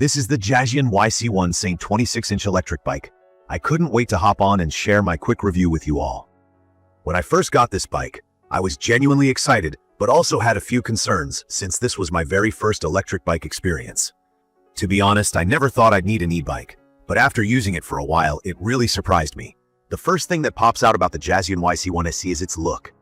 This is the Jasion YC1 ST 26-inch electric bike. I couldn't wait to hop on and share my quick review with you all. When I first got this bike, I was genuinely excited, but also had a few concerns since this was my very first electric bike experience. To be honest, I never thought I'd need an e-bike, but after using it for a while, it really surprised me. The first thing that pops out about the Jasion YC1 ST is its look.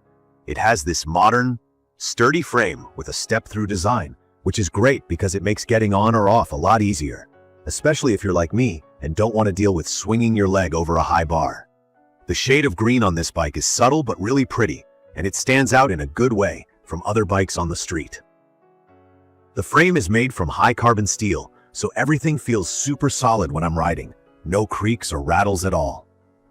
It has this modern, sturdy frame with a step-through design, which is great because it makes getting on or off a lot easier, especially if you're like me and don't want to deal with swinging your leg over a high bar. The shade of green on this bike is subtle but really pretty, and it stands out in a good way from other bikes on the street. The frame is made from high-carbon steel, so everything feels super solid when I'm riding. No creaks or rattles at all.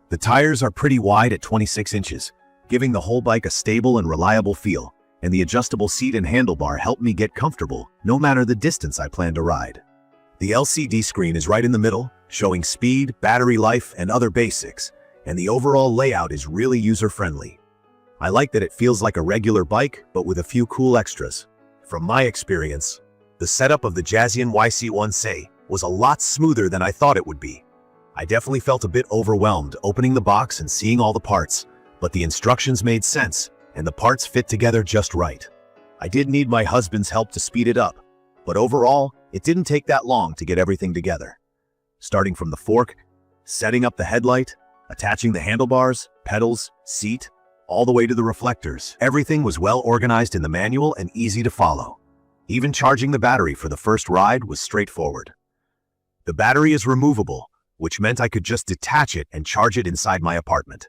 The tires are pretty wide at 26 inches, giving the whole bike a stable and reliable feel, and the adjustable seat and handlebar help me get comfortable no matter the distance I plan to ride. The LCD screen is right in the middle, showing speed, battery life, and other basics, and the overall layout is really user-friendly. I like that it feels like a regular bike, but with a few cool extras. From my experience, the setup of the Jasion YC1 ST was a lot smoother than I thought it would be. I definitely felt a bit overwhelmed opening the box and seeing all the parts, but the instructions made sense, and the parts fit together just right. I did need my husband's help to speed it up, but overall, it didn't take that long to get everything together. Starting from the fork, setting up the headlight, attaching the handlebars, pedals, seat, all the way to the reflectors. Everything was well organized in the manual and easy to follow. Even charging the battery for the first ride was straightforward. The battery is removable, which meant I could just detach it and charge it inside my apartment.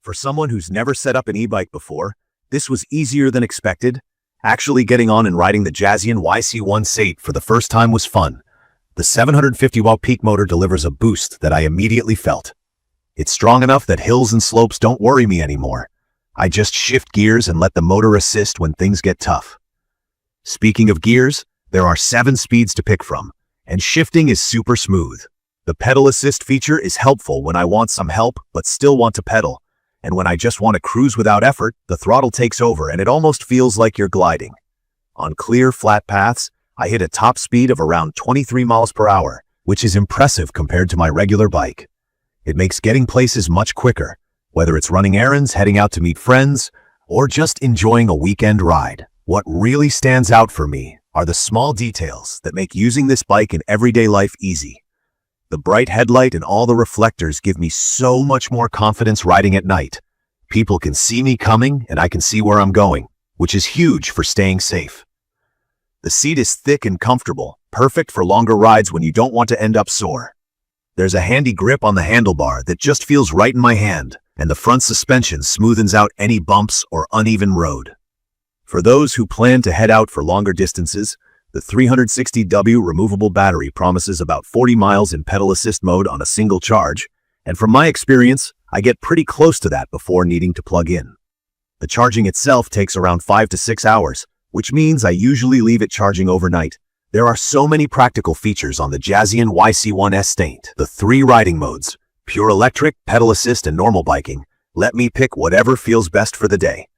For someone who's never set up an e-bike before, this was easier than expected. Actually getting on and riding the Jasion YC1 ST for the first time was fun. The 750-watt peak motor delivers a boost that I immediately felt. It's strong enough that hills and slopes don't worry me anymore. I just shift gears and let the motor assist when things get tough. Speaking of gears, there are 7 speeds to pick from, and shifting is super smooth. The pedal assist feature is helpful when I want some help but still want to pedal. And when I just want to cruise without effort, the throttle takes over and it almost feels like you're gliding. On clear, flat paths, I hit a top speed of around 23 miles per hour, which is impressive compared to my regular bike. It makes getting places much quicker, whether it's running errands, heading out to meet friends, or just enjoying a weekend ride. What really stands out for me are the small details that make using this bike in everyday life easy. The bright headlight and all the reflectors give me so much more confidence riding at night. People can see me coming and I can see where I'm going, which is huge for staying safe. The seat is thick and comfortable, perfect for longer rides when you don't want to end up sore. There's a handy grip on the handlebar that just feels right in my hand, and the front suspension smoothens out any bumps or uneven road. For those who plan to head out for longer distances, the 360W removable battery promises about 40 miles in pedal assist mode on a single charge, and from my experience, I get pretty close to that before needing to plug in. The charging itself takes around 5 to 6 hours, which means I usually leave it charging overnight. There are so many practical features on the Jasion YC1 ST. The 3 riding modes, pure electric, pedal assist, and normal biking, let me pick whatever feels best for the day.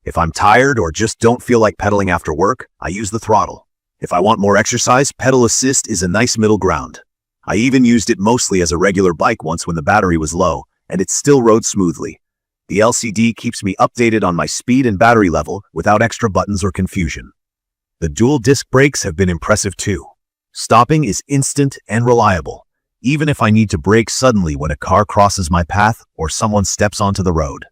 If I'm tired or just don't feel like pedaling after work, I use the throttle. If I want more exercise, pedal assist is a nice middle ground. I even used it mostly as a regular bike once when the battery was low, and it still rode smoothly. The LCD keeps me updated on my speed and battery level without extra buttons or confusion. The dual disc brakes have been impressive too. Stopping is instant and reliable, even if I need to brake suddenly when a car crosses my path or someone steps onto the road.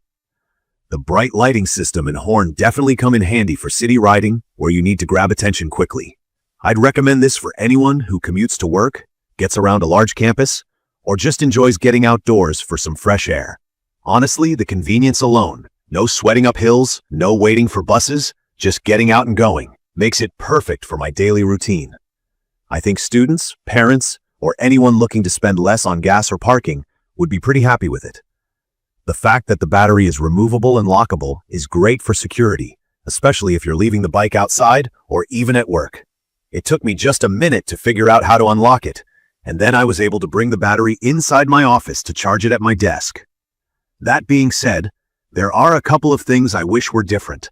The bright lighting system and horn definitely come in handy for city riding where you need to grab attention quickly. I'd recommend this for anyone who commutes to work, gets around a large campus, or just enjoys getting outdoors for some fresh air. Honestly, the convenience alone, no sweating up hills, no waiting for buses, just getting out and going, makes it perfect for my daily routine. I think students, parents, or anyone looking to spend less on gas or parking would be pretty happy with it. The fact that the battery is removable and lockable is great for security, especially if you're leaving the bike outside or even at work. It took me just a minute to figure out how to unlock it, and then I was able to bring the battery inside my office to charge it at my desk. That being said, there are a couple of things I wish were different.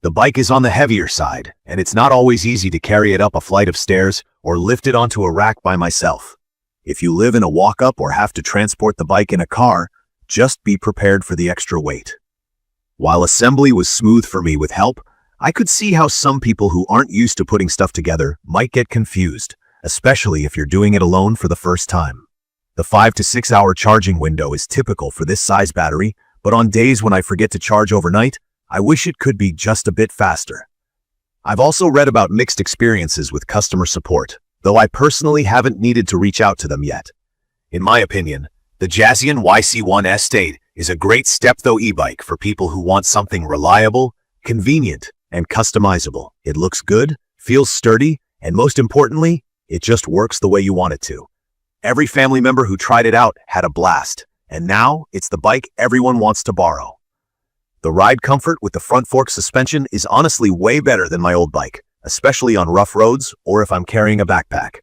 The bike is on the heavier side, and it's not always easy to carry it up a flight of stairs or lift it onto a rack by myself. If you live in a walk-up or have to transport the bike in a car, just be prepared for the extra weight. While assembly was smooth for me with help, I could see how some people who aren't used to putting stuff together might get confused, especially if you're doing it alone for the first time. The 5 to 6 hour charging window is typical for this size battery, but on days when I forget to charge overnight, I wish it could be just a bit faster. I've also read about mixed experiences with customer support, though I personally haven't needed to reach out to them yet. In my opinion, the Jasion YC1 ST is a great step-though e-bike for people who want something reliable, convenient, and customizable. It looks good, feels sturdy, and most importantly, it just works the way you want it to. Every family member who tried it out had a blast, and now it's the bike everyone wants to borrow. The ride comfort with the front fork suspension is honestly way better than my old bike, especially on rough roads or if I'm carrying a backpack.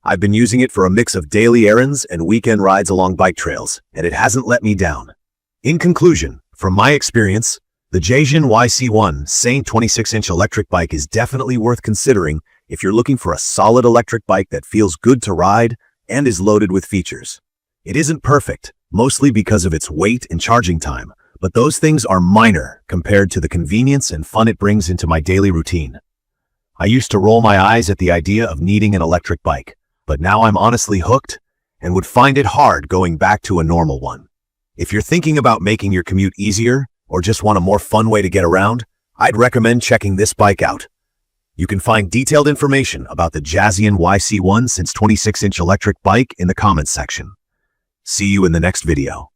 I've been using it for a mix of daily errands and weekend rides along bike trails, and it hasn't let me down. In conclusion, from my experience, the Jasion YC1 ST 26-inch electric bike is definitely worth considering if you're looking for a solid electric bike that feels good to ride and is loaded with features. It isn't perfect, mostly because of its weight and charging time, but those things are minor compared to the convenience and fun it brings into my daily routine. I used to roll my eyes at the idea of needing an electric bike, but now I'm honestly hooked and would find it hard going back to a normal one. If you're thinking about making your commute easier or just want a more fun way to get around, I'd recommend checking this bike out. You can find detailed information about the Jasion YC1 ST 26-inch electric bike in the comments section. See you in the next video.